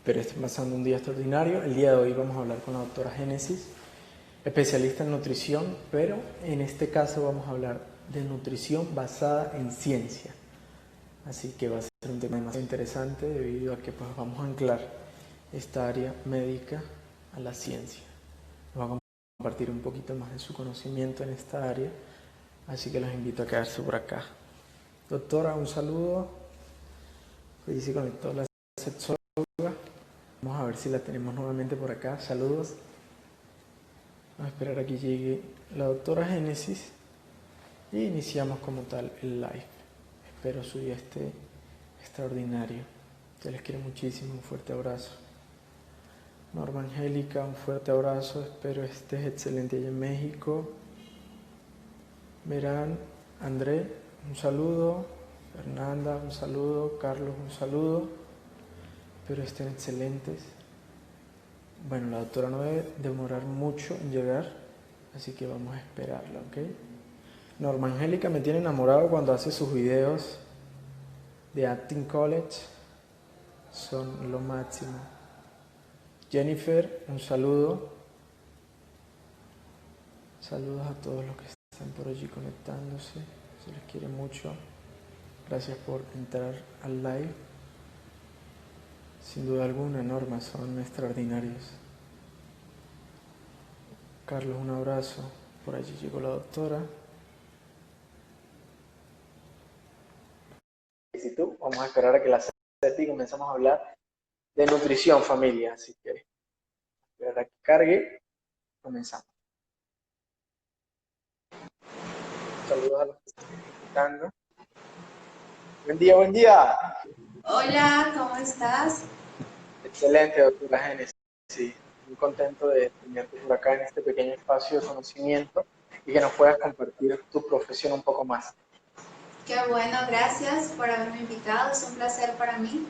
Espero estén pasando un día extraordinario. El día de hoy vamos a hablar con la doctora Génesis, especialista en nutrición, pero en este caso vamos a hablar de nutrición basada en ciencia. Así que va a ser un tema más interesante debido a que pues, vamos a anclar esta área médica a la ciencia. Nos va a compartir un poquito más de su conocimiento en esta área, así que los invito a quedarse por acá. Doctora, un saludo. Hoy se conectó la sexóloga. Vamos a ver si la tenemos nuevamente por acá. Saludos. Vamos a esperar a que llegue la doctora Génesis y iniciamos como tal el live. Espero su día esté extraordinario. Se les quiere muchísimo. Un fuerte abrazo. Norma Angélica, un fuerte abrazo. Espero estés excelente allá en México. Verán, André, un saludo. Fernanda, un saludo. Carlos, un saludo. Espero estén excelentes. Bueno, la doctora no debe demorar mucho en llegar, así que vamos a esperarla, ¿ok? Norma Angélica me tiene enamorado cuando hace sus videos de Acting College. Son lo máximo. Jennifer, un saludo. Saludos a todos los que están por allí conectándose. Se les quiere mucho. Gracias por entrar al live. Sin duda alguna, Norma, son extraordinarios. Carlos, un abrazo. Por allí llegó la doctora. Y tú, vamos a esperar a que la sete y comenzamos a hablar de nutrición, familia. Así que esperar a que cargue. Comenzamos. Saludos a los que están conectando. Buen día, buen día. Hola, ¿cómo estás? Excelente, doctora Génesis. Sí, muy contento de tenerte por acá en este pequeño espacio de conocimiento y que nos puedas compartir tu profesión un poco más. Qué bueno, gracias por haberme invitado, es un placer para mí.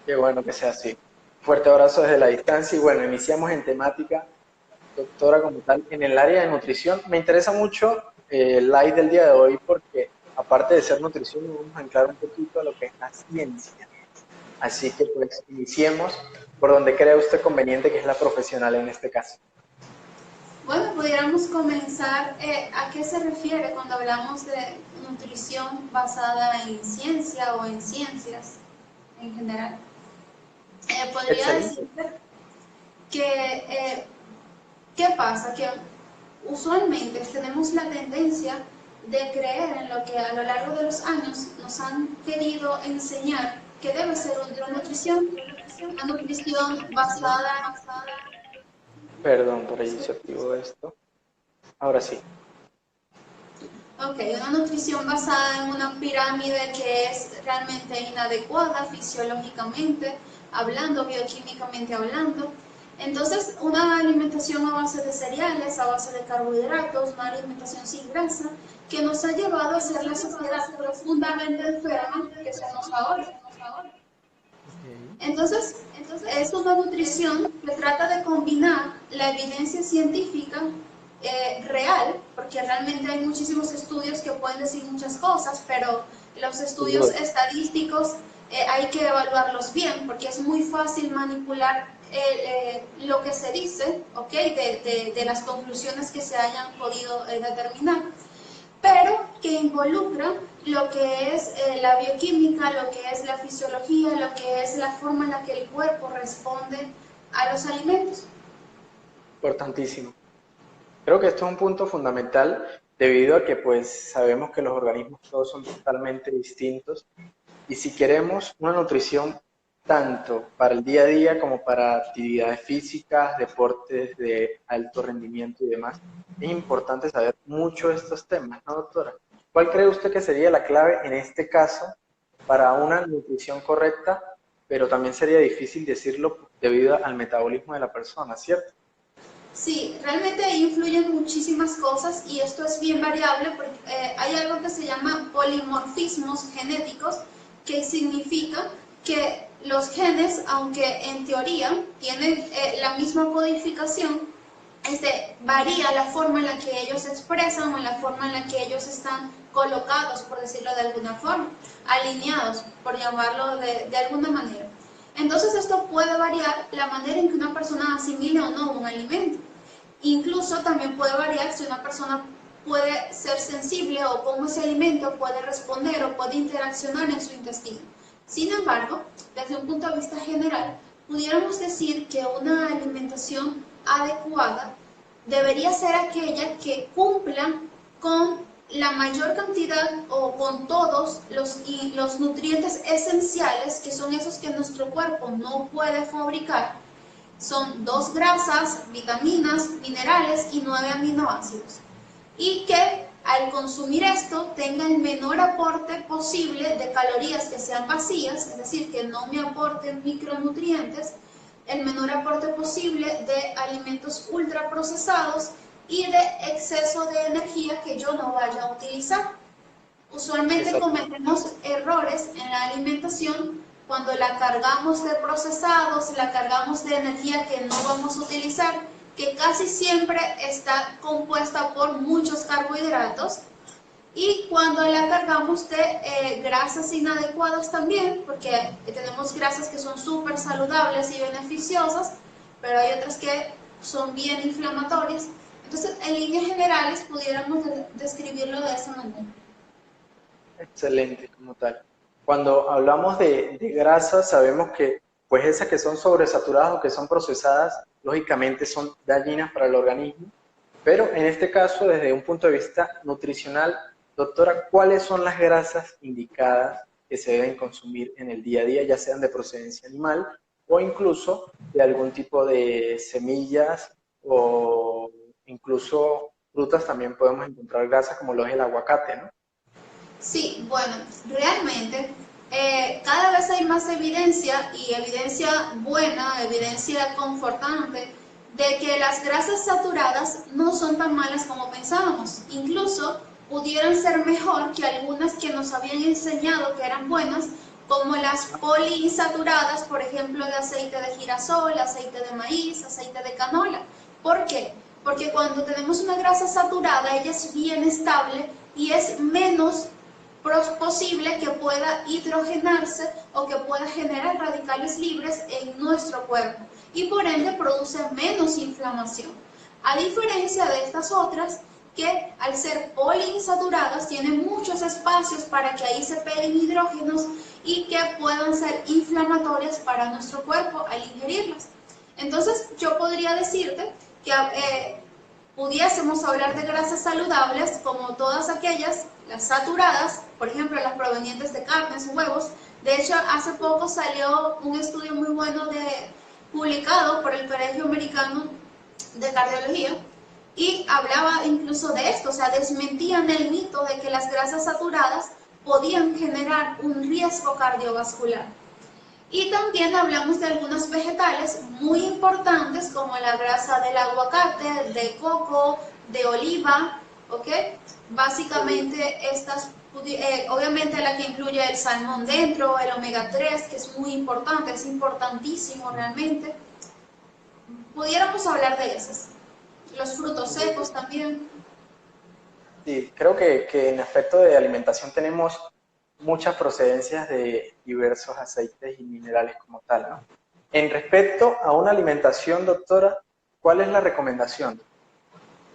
Qué bueno que sea así. Fuerte abrazo desde la distancia y bueno, iniciamos en temática, doctora, como tal, en el área de nutrición. Me interesa mucho el live del día de hoy porque aparte de ser nutrición, vamos a anclar un poquito a lo que es la ciencia. Así que pues iniciemos por donde crea usted conveniente, que es la profesional en este caso. Bueno, pudiéramos comenzar. ¿A qué se refiere cuando hablamos de nutrición basada en ciencia o en ciencias en general? Podría Excelente. decirte que, ¿qué pasa? Que usualmente tenemos la tendencia de creer en lo que a lo largo de los años nos han querido enseñar que debe ser una nutrición basada. Perdón, por allí se activó esto. Ahora sí. Ok, una nutrición basada en una pirámide que es realmente inadecuada fisiológicamente hablando, bioquímicamente hablando. Entonces, una alimentación a base de cereales, a base de carbohidratos, una alimentación sin grasa, que nos ha llevado a ser la sociedad profundamente enferma que somos ahora. Okay. Entonces, es una nutrición que trata de combinar la evidencia científica real, porque realmente hay muchísimos estudios que pueden decir muchas cosas, pero los Sin estudios duda. estadísticos hay que evaluarlos bien, porque es muy fácil manipular lo que se dice, ¿ok? De las conclusiones que se hayan podido determinar, pero que involucra lo que es la bioquímica, lo que es la fisiología, lo que es la forma en la que el cuerpo responde a los alimentos. Importantísimo. Creo que esto es un punto fundamental debido a que pues sabemos que los organismos todos son totalmente distintos y si queremos una nutrición tanto para el día a día como para actividades físicas, deportes de alto rendimiento y demás, es importante saber mucho de estos temas, ¿no, doctora? ¿Cuál cree usted que sería la clave en este caso para una nutrición correcta, pero también sería difícil decirlo debido al metabolismo de la persona, ¿cierto? Sí, realmente ahí influyen muchísimas cosas y esto es bien variable porque hay algo que se llama polimorfismos genéticos, que significa que los genes, aunque en teoría tienen la misma codificación, varía la forma en la que ellos se expresan o la forma en la que ellos están colocados, por decirlo de alguna forma, alineados, por llamarlo de alguna manera. Entonces esto puede variar la manera en que una persona asimile o no un alimento. Incluso también puede variar si una persona puede ser sensible o cómo ese alimento puede responder o puede interaccionar en su intestino. Sin embargo, desde un punto de vista general, pudiéramos decir que una alimentación adecuada debería ser aquella que cumpla con la mayor cantidad o con todos los nutrientes esenciales, que son esos que nuestro cuerpo no puede fabricar. Son 2 grasas, vitaminas, minerales y 9 aminoácidos. Y que al consumir esto tenga el menor aporte posible de calorías que sean vacías, es decir, que no me aporten micronutrientes, el menor aporte posible de alimentos ultraprocesados y de exceso de energía que yo no vaya a utilizar. Usualmente cometemos errores en la alimentación cuando la cargamos de procesados, la cargamos de energía que no vamos a utilizar, que casi siempre está compuesta por muchos carbohidratos, y cuando la cargamos de grasas inadecuadas también, porque tenemos grasas que son súper saludables y beneficiosas, pero hay otras que son bien inflamatorias. Entonces, en líneas generales, pudiéramos describirlo de esa manera. Excelente, como tal. Cuando hablamos de grasas, sabemos que pues esas que son sobresaturadas o que son procesadas, lógicamente son dañinas para el organismo, pero en este caso, desde un punto de vista nutricional, doctora, ¿cuáles son las grasas indicadas que se deben consumir en el día a día, ya sean de procedencia animal o incluso de algún tipo de semillas o incluso frutas? También podemos encontrar grasas como lo es el aguacate, ¿no? Sí, bueno, realmente cada vez hay más evidencia, y evidencia buena, evidencia confortante, de que las grasas saturadas no son tan malas como pensábamos. Incluso pudieran ser mejor que algunas que nos habían enseñado que eran buenas, como las poliinsaturadas, por ejemplo, de aceite de girasol, aceite de maíz, aceite de canola. ¿Por qué? Porque cuando tenemos una grasa saturada, ella es bien estable y es menos posible que pueda hidrogenarse o que pueda generar radicales libres en nuestro cuerpo, y por ende produce menos inflamación. A diferencia de estas otras que al ser poliinsaturadas tienen muchos espacios para que ahí se peguen hidrógenos y que puedan ser inflamatorias para nuestro cuerpo al ingerirlas. Entonces yo podría decirte que pudiésemos hablar de grasas saludables como todas aquellas, las saturadas, por ejemplo las provenientes de carnes, huevos. De hecho, hace poco salió un estudio muy bueno publicado por el Colegio Americano de Cardiología, y hablaba incluso de esto, o sea, desmentían el mito de que las grasas saturadas podían generar un riesgo cardiovascular. Y también hablamos de algunos vegetales muy importantes como la grasa del aguacate, de coco, de oliva, ¿ok? Básicamente estas, obviamente la que incluye el salmón dentro, el omega 3, que es muy importante, es importantísimo realmente. Pudiéramos hablar de esas. Los frutos secos también. Sí, creo que en aspecto de alimentación tenemos muchas procedencias de diversos aceites y minerales como tal, ¿no? En respecto a una alimentación, doctora, ¿cuál es la recomendación?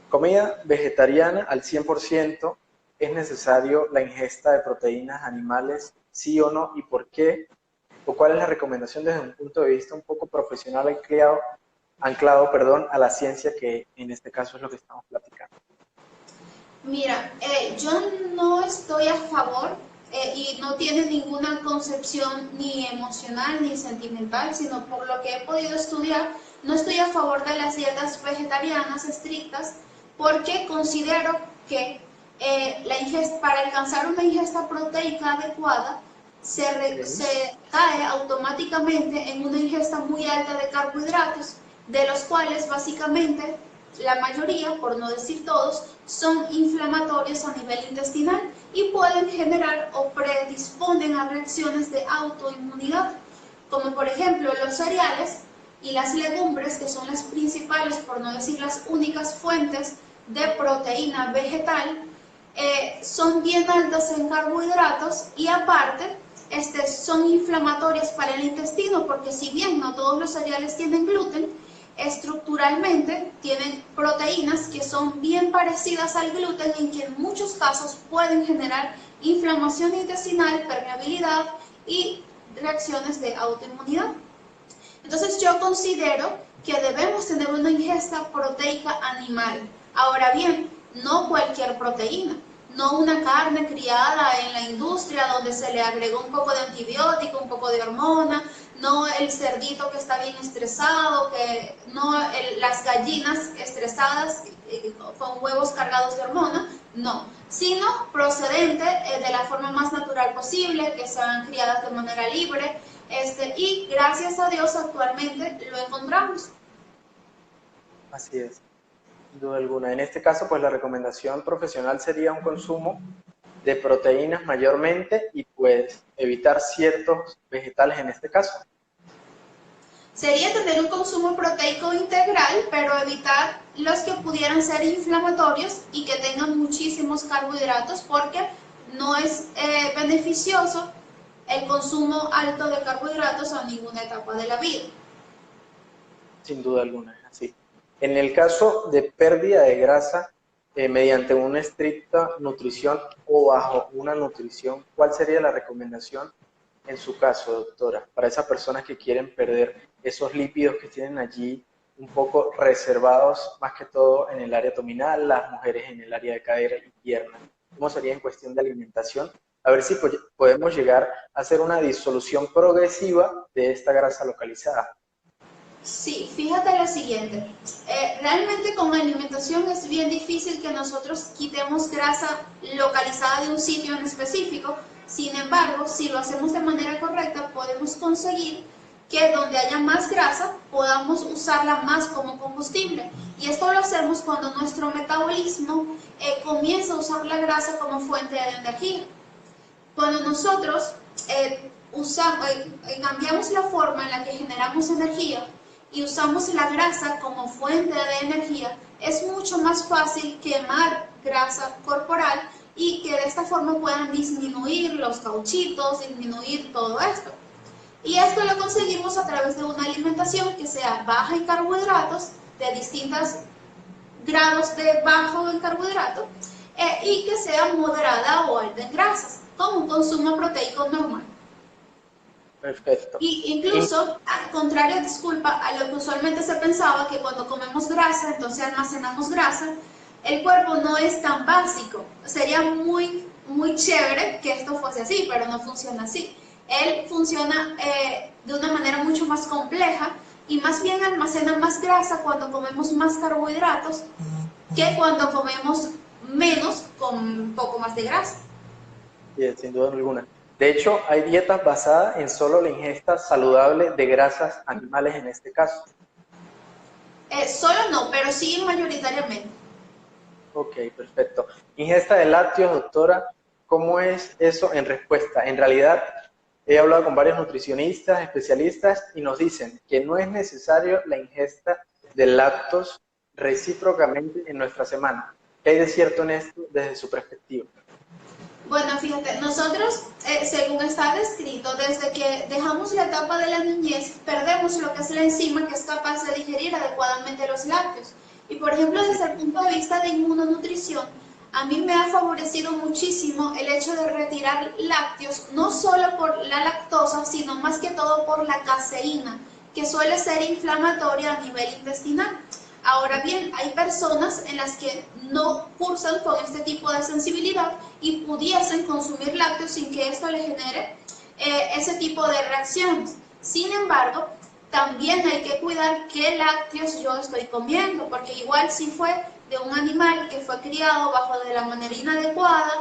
Comida vegetariana al 100%, ¿es necesario la ingesta de proteínas animales, sí o no, y por qué? ¿O cuál es la recomendación desde un punto de vista un poco profesional anclado, a la ciencia, que en este caso es lo que estamos platicando? Mira, yo no estoy a favor y no tiene ninguna concepción ni emocional ni sentimental, sino por lo que he podido estudiar, no estoy a favor de las dietas vegetarianas estrictas, porque considero que para alcanzar una ingesta proteica adecuada se cae automáticamente en una ingesta muy alta de carbohidratos, de los cuales básicamente la mayoría, por no decir todos, son inflamatorios a nivel intestinal y pueden generar o predisponen a reacciones de autoinmunidad, como por ejemplo los cereales y las legumbres, que son las principales, por no decir las únicas fuentes de proteína vegetal. Son bien altas en carbohidratos y aparte son inflamatorias para el intestino, porque si bien no todos los cereales tienen gluten, estructuralmente tienen proteínas que son bien parecidas al gluten y que en muchos casos pueden generar inflamación intestinal, permeabilidad y reacciones de autoinmunidad. Entonces yo considero que debemos tener una ingesta proteica animal. Ahora bien, no cualquier proteína, no una carne criada en la industria donde se le agregó un poco de antibiótico, un poco de hormona, no el cerdito que está bien estresado, las gallinas estresadas con huevos cargados de hormona, no, sino procedente de la forma más natural posible, que sean criadas de manera libre, y gracias a Dios actualmente lo encontramos. Así es, sin duda alguna. En este caso, pues la recomendación profesional sería un consumo de proteínas mayormente y pues evitar ciertos vegetales en este caso. Sería tener un consumo proteico integral, pero evitar los que pudieran ser inflamatorios y que tengan muchísimos carbohidratos, porque no es beneficioso el consumo alto de carbohidratos a ninguna etapa de la vida. Sin duda alguna, es así. En el caso de pérdida de grasa mediante una estricta nutrición o bajo una nutrición, ¿cuál sería la recomendación en su caso, doctora, para esas personas que quieren perder esos lípidos que tienen allí un poco reservados, más que todo en el área abdominal, las mujeres en el área de cadera y pierna? ¿Cómo sería en cuestión de alimentación? A ver si podemos llegar a hacer una disolución progresiva de esta grasa localizada. Sí, fíjate lo siguiente, realmente con la alimentación es bien difícil que nosotros quitemos grasa localizada de un sitio en específico. Sin embargo, si lo hacemos de manera correcta, podemos conseguir que donde haya más grasa podamos usarla más como combustible, y esto lo hacemos cuando nuestro metabolismo comienza a usar la grasa como fuente de energía. Cuando nosotros cambiamos la forma en la que generamos energía y usamos la grasa como fuente de energía, es mucho más fácil quemar grasa corporal y que de esta forma puedan disminuir los cauchitos, disminuir todo esto. Y esto lo conseguimos a través de una alimentación que sea baja en carbohidratos, de distintos grados de bajo en carbohidratos, y que sea moderada o alta en grasas, con un consumo proteico normal. Perfecto. Y incluso, al contrario, disculpa, a lo que usualmente se pensaba, que cuando comemos grasa, entonces almacenamos grasa, el cuerpo no es tan básico. Sería muy, muy chévere que esto fuese así, pero no funciona así. Él funciona de una manera mucho más compleja y más bien almacena más grasa cuando comemos más carbohidratos que cuando comemos menos con un poco más de grasa. Sí, sin duda alguna. De hecho, hay dietas basadas en solo la ingesta saludable de grasas animales en este caso. Solo no, pero sí mayoritariamente. Ok, perfecto. Ingesta de lácteos, doctora, ¿cómo es eso en respuesta? En realidad, he hablado con varios nutricionistas, especialistas, y nos dicen que no es necesario la ingesta de lácteos recíprocamente en nuestra semana. ¿Qué hay de cierto en esto desde su perspectiva? Bueno, fíjate, nosotros, según está descrito, desde que dejamos la etapa de la niñez, perdemos lo que es la enzima que es capaz de digerir adecuadamente los lácteos. Y por ejemplo, desde el punto de vista de inmunonutrición, a mí me ha favorecido muchísimo el hecho de retirar lácteos, no solo por la lactosa, sino más que todo por la caseína, que suele ser inflamatoria a nivel intestinal. Ahora bien, hay personas en las que no cursan con este tipo de sensibilidad y pudiesen consumir lácteos sin que esto le genere ese tipo de reacciones. Sin embargo, también hay que cuidar qué lácteos yo estoy comiendo, porque igual si fue de un animal que fue criado bajo de la manera inadecuada,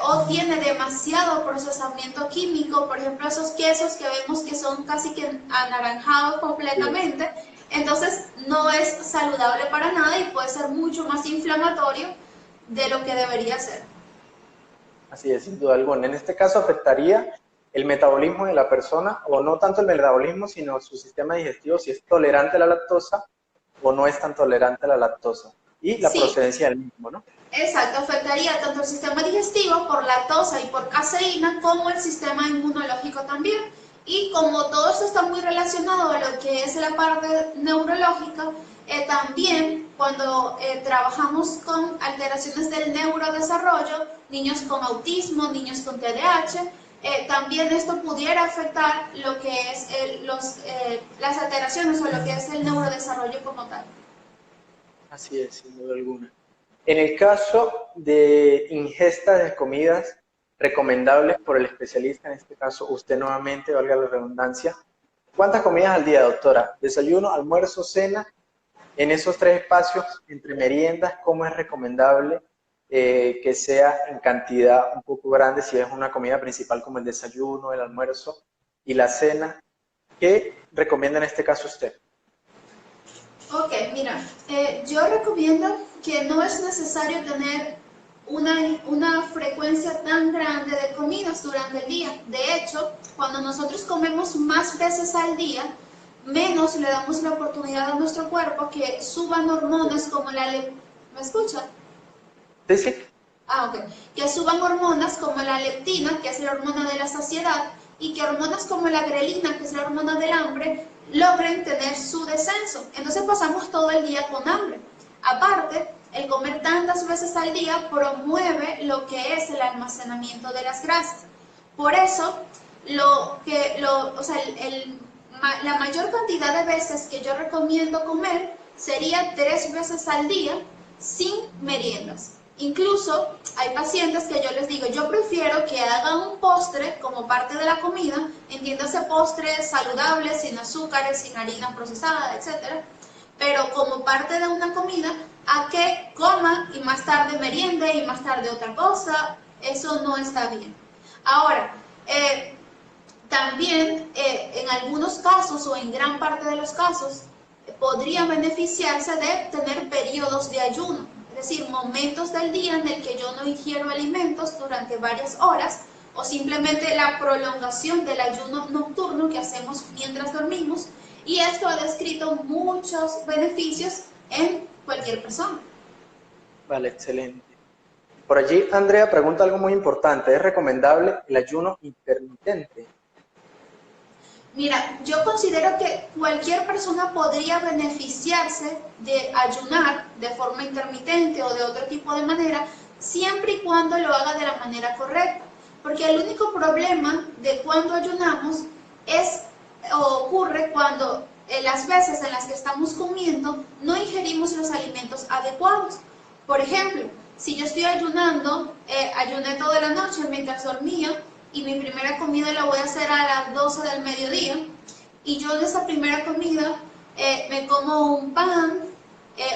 o tiene demasiado procesamiento químico, por ejemplo esos quesos que vemos que son casi que anaranjados completamente, entonces no es saludable para nada y puede ser mucho más inflamatorio de lo que debería ser. Así es, sin duda alguna. En este caso afectaría el metabolismo de la persona, o no tanto el metabolismo, sino su sistema digestivo, si es tolerante a la lactosa o no es tan tolerante a la lactosa. y la Sí, procedencia del mismo, ¿no? exacto, afectaría tanto el sistema digestivo por lactosa y por caseína como el sistema inmunológico también. Y como todo esto está muy relacionado a lo que es la parte neurológica, también cuando trabajamos con alteraciones del neurodesarrollo, niños con autismo, niños con TDAH, también esto pudiera afectar lo que es las alteraciones o lo que es el neurodesarrollo como tal. Así es, sin duda alguna. En el caso de ingesta de comidas recomendables por el especialista, en este caso usted nuevamente, valga la redundancia, ¿cuántas comidas al día, doctora? Desayuno, almuerzo, cena, en esos tres espacios, entre meriendas, ¿cómo es recomendable que sea en cantidad un poco grande, si es una comida principal como el desayuno, el almuerzo y la cena? ¿Qué recomienda en este caso usted? Ok, mira, yo recomiendo que no es necesario tener una frecuencia tan grande de comidas durante el día. De hecho, cuando nosotros comemos más veces al día, menos le damos la oportunidad a nuestro cuerpo que suban hormonas como ¿Me escucha? Sí, sí. Ah, ok. Que suban hormonas como la leptina, que es la hormona de la saciedad, y que hormonas como la grelina, que es la hormona del hambre, logren tener su descenso. Entonces pasamos todo el día con hambre. Aparte, el comer tantas veces al día promueve lo que es el almacenamiento de las grasas. Por eso, o sea, la mayor cantidad de veces que yo recomiendo comer sería 3 veces al día sin meriendas. Incluso hay pacientes que yo les digo, yo prefiero que hagan un postre como parte de la comida, entiéndase postre saludable, sin azúcares, sin harina procesada, etcétera, pero como parte de una comida, a que coman y más tarde meriende y más tarde otra cosa, eso no está bien. Ahora, también en algunos casos o en gran parte de los casos podría beneficiarse de tener periodos de ayuno, es decir, momentos del día en el que yo no ingiero alimentos durante varias horas o simplemente la prolongación del ayuno nocturno que hacemos mientras dormimos, y esto ha descrito muchos beneficios en cualquier persona. Vale, excelente. Por allí, Andrea pregunta algo muy importante. ¿Es recomendable el ayuno intermitente? Mira, yo considero que cualquier persona podría beneficiarse de ayunar de forma intermitente o de otro tipo de manera, siempre y cuando lo haga de la manera correcta. Porque el único problema de cuando ayunamos es o ocurre cuando las veces en las que estamos comiendo no ingerimos los alimentos adecuados. Por ejemplo, si yo estoy ayunando, ayuné toda la noche mientras dormía, y mi primera comida la voy a hacer a las 12 del mediodía, y yo de esa primera comida me como un pan,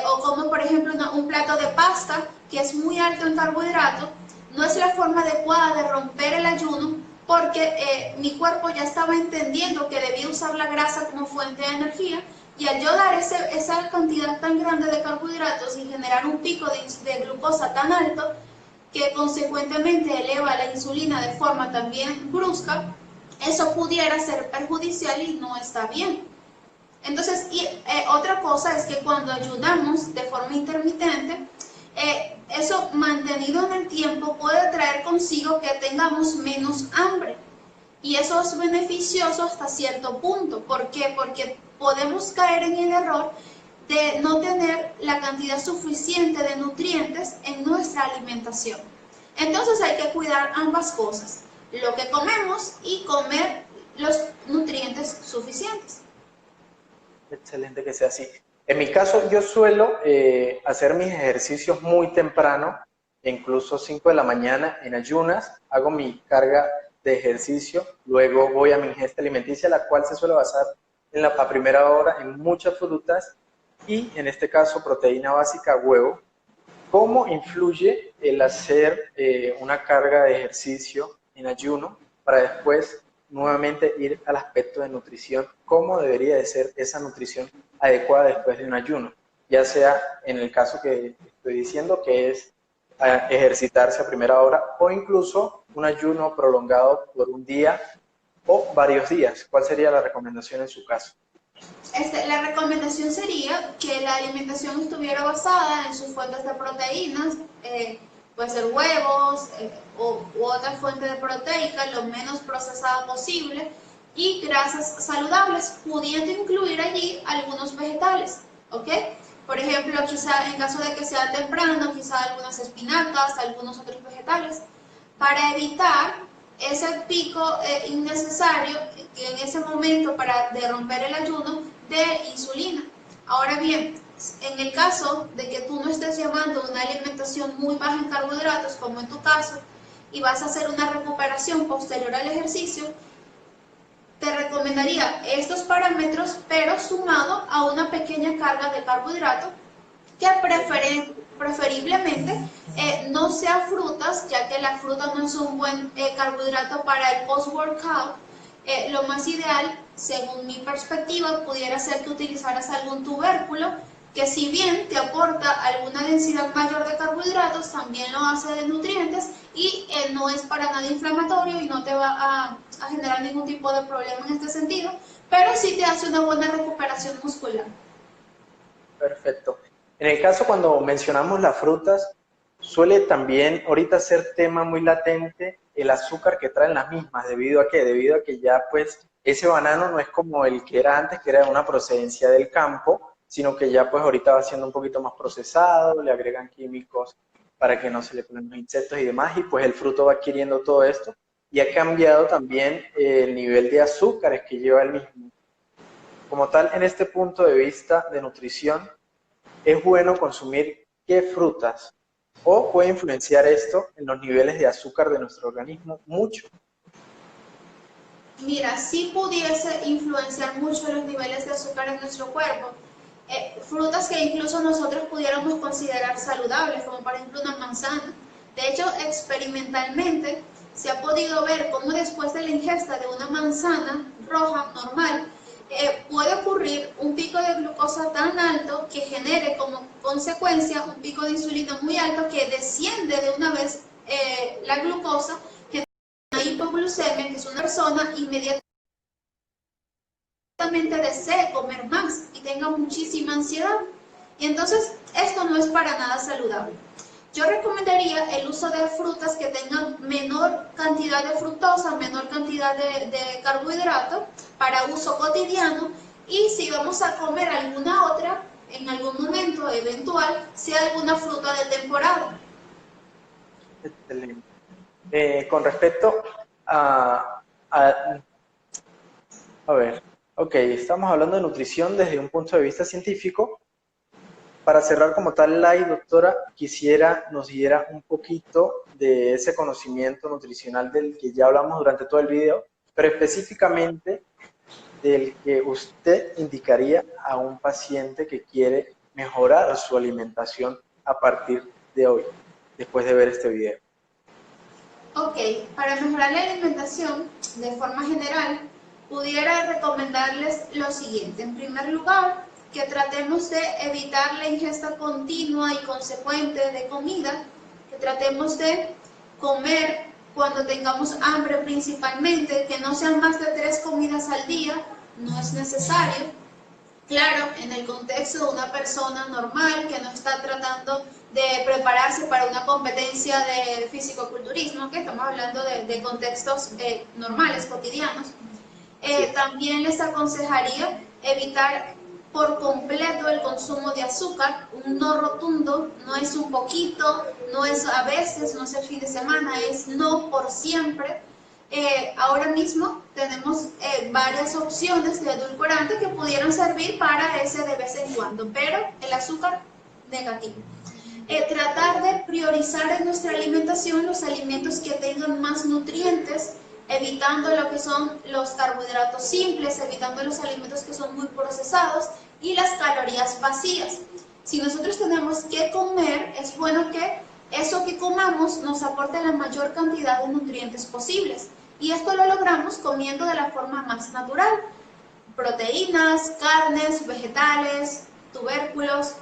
o como por ejemplo un plato de pasta que es muy alto en carbohidratos. No es la forma adecuada de romper el ayuno, porque mi cuerpo ya estaba entendiendo que debía usar la grasa como fuente de energía, y al yo dar esa cantidad tan grande de carbohidratos y generar un pico de glucosa tan alto, que consecuentemente eleva la insulina de forma también brusca, eso pudiera ser perjudicial y no está bien. Entonces, otra cosa es que cuando ayunamos de forma intermitente, eso mantenido en el tiempo puede traer consigo que tengamos menos hambre. Y eso es beneficioso hasta cierto punto. ¿Por qué? Porque podemos caer en el error de no tener la cantidad suficiente de nutrientes en nuestra alimentación. Entonces hay que cuidar ambas cosas, lo que comemos y comer los nutrientes suficientes. Excelente que sea así. En mi caso, yo suelo hacer mis ejercicios muy temprano, incluso 5 de la mañana en ayunas, hago mi carga de ejercicio, luego voy a mi ingesta alimenticia, la cual se suele basar en la primera hora en muchas frutas y en este caso proteína básica, huevo. ¿Cómo influye el hacer una carga de ejercicio en ayuno para después nuevamente ir al aspecto de nutrición? ¿Cómo debería de ser esa nutrición adecuada después de un ayuno? Ya sea en el caso que estoy diciendo, que es ejercitarse a primera hora, o incluso un ayuno prolongado por un día o varios días. ¿Cuál sería la recomendación en su caso? La recomendación sería que la alimentación estuviera basada en sus fuentes de proteínas, puede ser huevos u otra fuente de proteica, lo menos procesada posible, y grasas saludables, pudiendo incluir allí algunos vegetales, ¿ok? Por ejemplo, quizá en caso de que sea temprano, quizá algunas espinacas, algunos otros vegetales, para evitar ese pico innecesario que en ese momento para de romper el ayuno de insulina. Ahora bien, en el caso de que tú no estés llevando una alimentación muy baja en carbohidratos, como en tu caso, y vas a hacer una recuperación posterior al ejercicio, te recomendaría estos parámetros, pero sumado a una pequeña carga de carbohidratos que preferiblemente no sea frutas, ya que la fruta no es un buen carbohidrato para el post-workout. Lo más ideal, según mi perspectiva, pudiera ser que utilizaras algún tubérculo que si bien te aporta alguna densidad mayor de carbohidratos, también lo hace de nutrientes y no es para nada inflamatorio y no te va a generar ningún tipo de problema en este sentido, pero sí te hace una buena recuperación muscular. Perfecto. En el caso cuando mencionamos las frutas, suele también ahorita ser tema muy latente el azúcar que traen las mismas. ¿Debido a qué? Debido a que ya pues ese banano no es como el que era antes, que era de una procedencia del campo, sino que ya pues ahorita va siendo un poquito más procesado, le agregan químicos para que no se le pongan los insectos y demás, y pues el fruto va adquiriendo todo esto. Y ha cambiado también el nivel de azúcares que lleva el mismo. Como tal, en este punto de vista de nutrición, es bueno consumir qué frutas o puede influenciar esto en los niveles de azúcar de nuestro organismo mucho. Mira, sí pudiese influenciar mucho los niveles de azúcar en nuestro cuerpo. Frutas que incluso nosotros pudiéramos considerar saludables, como por ejemplo una manzana. De hecho, experimentalmente se ha podido ver cómo después de la ingesta de una manzana roja normal, puede ocurrir un pico de glucosa tan alto que genere como consecuencia un pico de insulina muy alto que desciende de una vez la glucosa, una hipoglucemia, que es una persona inmediatamente desee comer más y tenga muchísima ansiedad. Y entonces esto no es para nada saludable. Yo recomendaría el uso de frutas que tengan menor cantidad de fructosa, menor cantidad de carbohidratos para uso cotidiano, y si vamos a comer alguna otra, en algún momento eventual, sea alguna fruta de temporada. Excelente. Con respecto a, a ver, ok, estamos hablando de nutrición desde un punto de vista científico. Para cerrar como tal live, doctora, quisiera nos diera un poquito de ese conocimiento nutricional del que ya hablamos durante todo el video, pero específicamente del que usted indicaría a un paciente que quiere mejorar su alimentación a partir de hoy, después de ver este video. Ok, para mejorar la alimentación de forma general, pudiera recomendarles lo siguiente. En primer lugar, que tratemos de evitar la ingesta continua y consecuente de comida, que tratemos de comer cuando tengamos hambre principalmente, que no sean más de 3 comidas al día, no es necesario. Claro, en el contexto de una persona normal que no está tratando de prepararse para una competencia de físico-culturismo, que estamos hablando de contextos normales, cotidianos, también les aconsejaría evitar por completo el consumo de azúcar. Un no rotundo no es un poquito, no es a veces, no es el fin de semana, es no por siempre. Ahora mismo tenemos varias opciones de edulcorante que pudieran servir para ese de vez en cuando, pero el azúcar negativo. Tratar de priorizar en nuestra alimentación los alimentos que tengan más nutrientes, evitando lo que son los carbohidratos simples, evitando los alimentos que son muy procesados y las calorías vacías. Si nosotros tenemos que comer, es bueno que eso que comamos nos aporte la mayor cantidad de nutrientes posibles. Y esto lo logramos comiendo de la forma más natural. Proteínas, carnes, vegetales, tubérculos,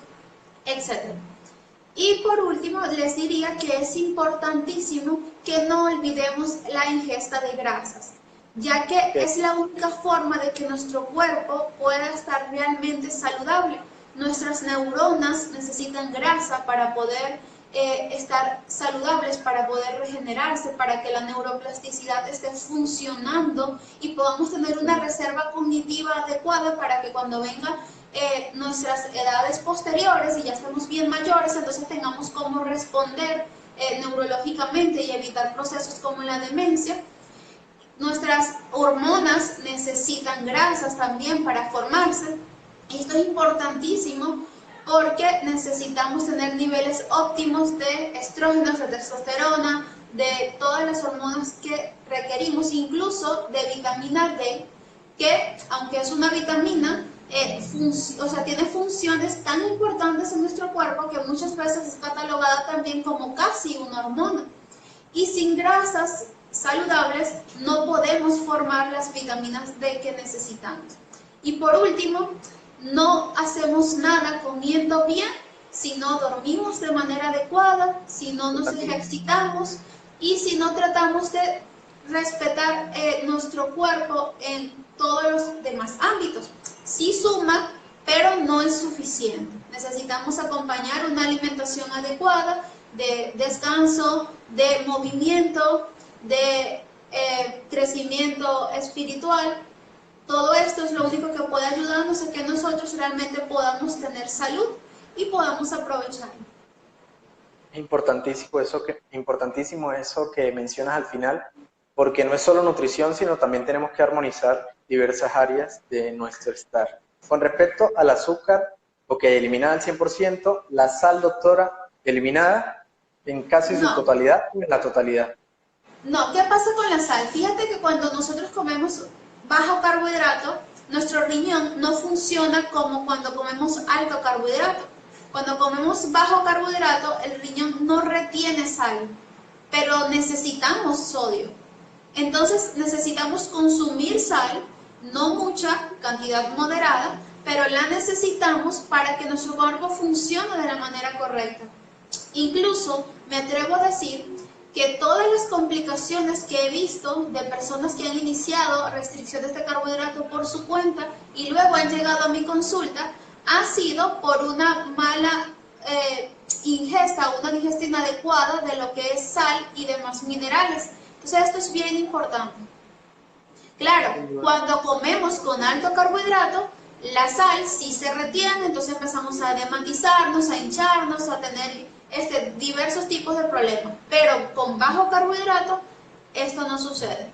etc. Y por último, les diría que es importantísimo que no olvidemos la ingesta de grasas. ya que es la única forma de que nuestro cuerpo pueda estar realmente saludable. Nuestras neuronas necesitan grasa para poder estar saludables, para poder regenerarse, para que la neuroplasticidad esté funcionando y podamos tener una reserva cognitiva adecuada para que cuando vengan nuestras edades posteriores y ya estemos bien mayores, entonces tengamos cómo responder neurológicamente y evitar procesos como la demencia. Nuestras hormonas necesitan grasas también para formarse. Esto es importantísimo porque necesitamos tener niveles óptimos de estrógenos, de testosterona, de todas las hormonas que requerimos, incluso de vitamina D, que aunque es una vitamina, tiene funciones tan importantes en nuestro cuerpo que muchas veces es catalogada también como casi una hormona. Y sin grasas saludables no podemos formar las vitaminas D que necesitamos. Y por último, no hacemos nada comiendo bien si no dormimos de manera adecuada, si no nos ejercitamos y si no tratamos de respetar nuestro cuerpo en todos los demás ámbitos. Sí suma, pero no es suficiente. Necesitamos acompañar una alimentación adecuada, de descanso, de movimiento, de crecimiento espiritual. Todo esto es lo único que puede ayudarnos a que nosotros realmente podamos tener salud y podamos aprovecharlo. Importantísimo eso que mencionas al final, porque no es solo nutrición, sino también tenemos que armonizar diversas áreas de nuestro estar. Con respecto al azúcar, ok, eliminada al 100%, la sal, doctora, eliminada en casi su totalidad o en la totalidad. No, ¿qué pasa con la sal? Fíjate que cuando nosotros comemos bajo carbohidrato, nuestro riñón no funciona como cuando comemos alto carbohidrato. Cuando comemos bajo carbohidrato, el riñón no retiene sal, pero necesitamos sodio. Entonces necesitamos consumir sal, no mucha, cantidad moderada, pero la necesitamos para que nuestro cuerpo funcione de la manera correcta. Incluso me atrevo a decir que todas las complicaciones que he visto de personas que han iniciado restricciones de carbohidratos por su cuenta y luego han llegado a mi consulta, ha sido por una mala ingesta, una digesta inadecuada de lo que es sal y demás minerales. Entonces esto es bien importante. Claro, cuando comemos con alto carbohidrato, la sal sí se retiene, entonces empezamos a demandizarnos, a hincharnos, a tener diversos tipos de problemas. Pero con bajo carbohidrato, esto no sucede.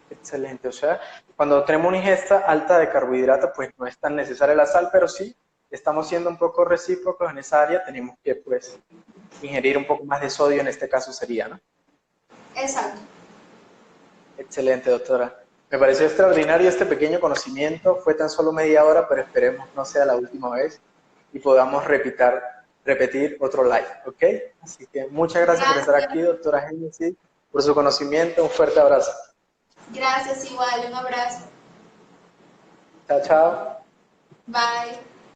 Excelente, o sea, cuando tenemos una ingesta alta de carbohidratos, pues no es tan necesaria la sal, pero sí estamos siendo un poco recíprocos en esa área, tenemos que pues ingerir un poco más de sodio, en este caso sería, ¿no? Exacto. Excelente, doctora. Me pareció extraordinario este pequeño conocimiento, fue tan solo media hora, pero esperemos no sea la última vez y podamos repetir otro live, ¿ok? Así que muchas gracias por estar aquí, doctora Génesis, por su conocimiento, un fuerte abrazo. Gracias, igual, un abrazo. Chao, chao. Bye.